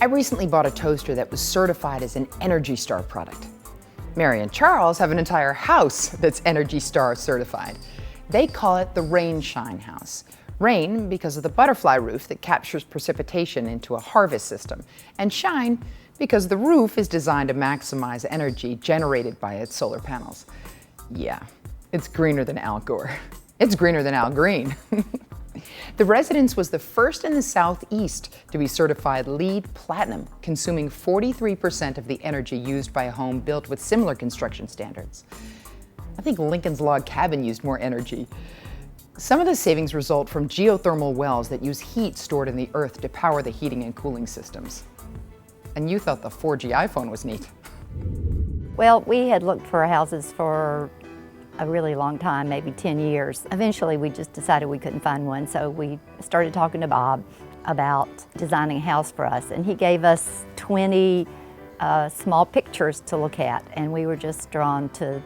I recently bought a toaster that was certified as an Energy Star product. Mary and Charles have an entire house that's Energy Star certified. They call it the RainShine House. Rain because of the butterfly roof that captures precipitation into a harvest system, and shine because the roof is designed to maximize energy generated by its solar panels. Yeah, it's greener than Al Gore. It's greener than Al Green. The residence was the first in the Southeast to be certified LEED Platinum, consuming 43% of the energy used by a home built with similar construction standards. I think Lincoln's Log Cabin used more energy. Some of the savings result from geothermal wells that use heat stored in the earth to power the heating and cooling systems. And you thought the 4G iPhone was neat. Well, we had looked for houses for a really long time, maybe 10 years. Eventually, we just decided we couldn't find one, so we started talking to Bob about designing a house for us, and he gave us 20 small pictures to look at, and we were just drawn to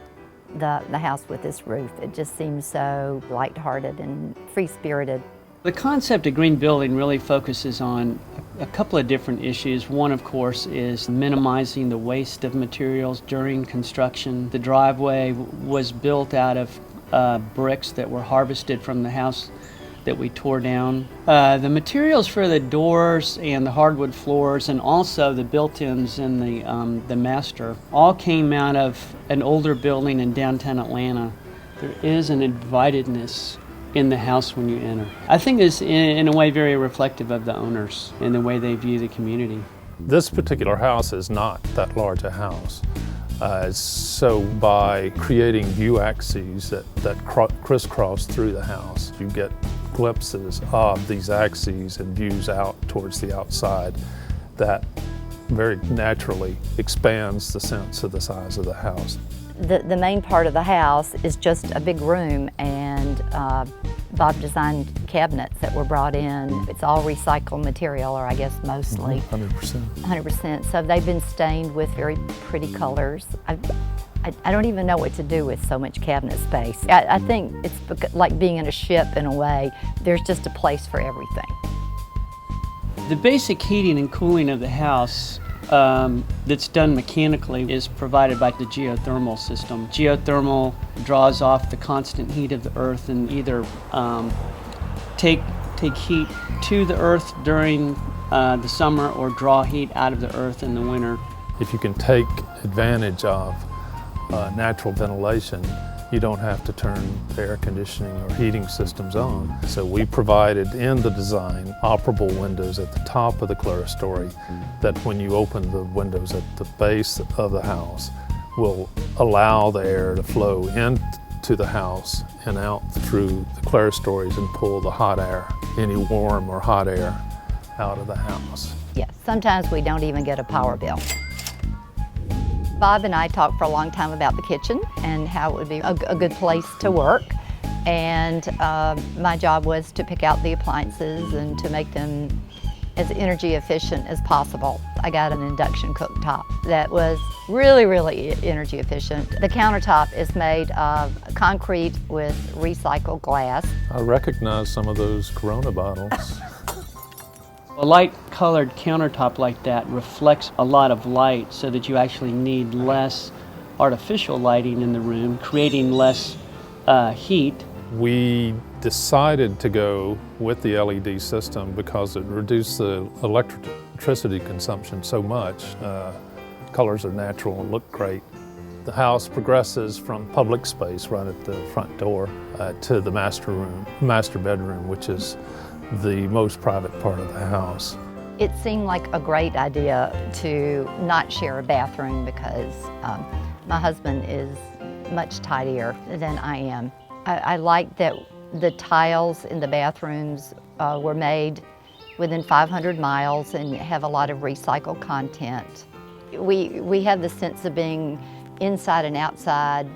the house with this roof. It just seems so lighthearted and free-spirited. The concept of green building really focuses on a couple of different issues. One, of course, is minimizing the waste of materials during construction. The driveway was built out of bricks that were harvested from the house that we tore down. The materials for the doors and the hardwood floors and also the built-ins in the master all came out of an older building in downtown Atlanta. There is an invitedness in the house when you enter. I think it's in a way very reflective of the owners and the way they view the community. This particular house is not that large a house. So by creating view axes that crisscross through the house, you get glimpses of these axes and views out towards the outside that very naturally expands the sense of the size of the house. The main part of the house is just a big room, and Bob designed cabinets that were brought in. It's all recycled material, or I guess mostly. 100%. 100%. So they've been stained with very pretty colors. I don't even know what to do with so much cabinet space. I think it's like being in a ship in a way. There's just a place for everything. The basic heating and cooling of the house that's done mechanically is provided by the geothermal system. Geothermal draws off the constant heat of the earth and either take heat to the earth during the summer or draw heat out of the earth in the winter. If you can take advantage of natural ventilation, you don't have to turn the air conditioning or heating systems on. So we provided in the design operable windows at the top of the clerestory that when you open the windows at the base of the house will allow the air to flow into the house and out through the clerestories and pull the hot air, any warm or hot air, out of the house. Yes, sometimes we don't even get a power bill. Bob and I talked for a long time about the kitchen and how it would be a good place to work. And my job was to pick out the appliances and to make them as energy efficient as possible. I got an induction cooktop that was really, really energy efficient. The countertop is made of concrete with recycled glass. I recognize some of those Corona bottles. A light-colored countertop like that reflects a lot of light so that you actually need less artificial lighting in the room, creating less heat. We decided to go with the LED system because it reduced the electricity consumption so much. Colors are natural and look great. The house progresses from public space right at the front door to the master bedroom, which is the most private part of the house. It seemed like a great idea to not share a bathroom because my husband is much tidier than I am. I like that the tiles in the bathrooms were made within 500 miles and have a lot of recycled content. We have the sense of being inside and outside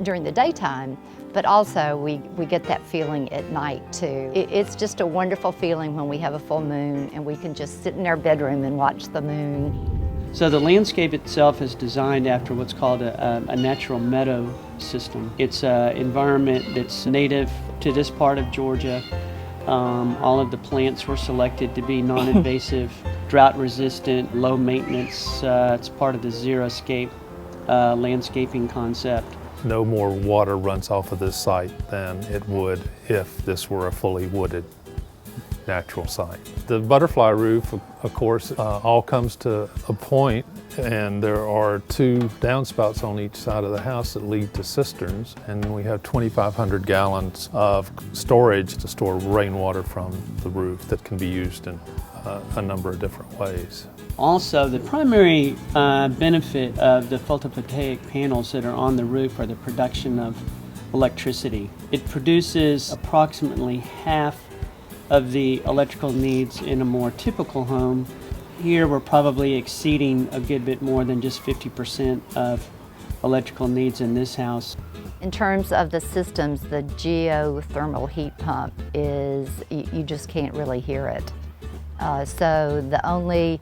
during the daytime, but also we get that feeling at night too. It's just a wonderful feeling when we have a full moon and we can just sit in our bedroom and watch the moon. So the landscape itself is designed after what's called a natural meadow system. It's an environment that's native to this part of Georgia. All of the plants were selected to be non-invasive, drought-resistant, low maintenance. It's part of the xeriscape landscaping concept. No more water runs off of this site than it would if this were a fully wooded natural site. The butterfly roof, of course, all comes to a point, and there are 2 downspouts on each side of the house that lead to cisterns, and we have 2,500 gallons of storage to store rainwater from the roof that can be used in a number of different ways. Also, the primary benefit of the photovoltaic panels that are on the roof are the production of electricity. It produces approximately half of the electrical needs in a more typical home. Here we're probably exceeding a good bit more than just 50% of electrical needs in this house. In terms of the systems, the geothermal heat pump is, you just can't really hear it. So the only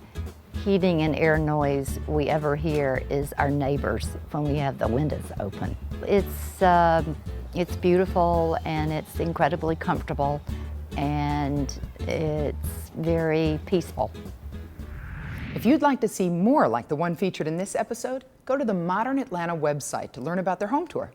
heating and air noise we ever hear is our neighbors when we have the windows open. It's beautiful and it's incredibly comfortable and it's very peaceful. If you'd like to see more like the one featured in this episode, go to the Modern Atlanta website to learn about their home tour.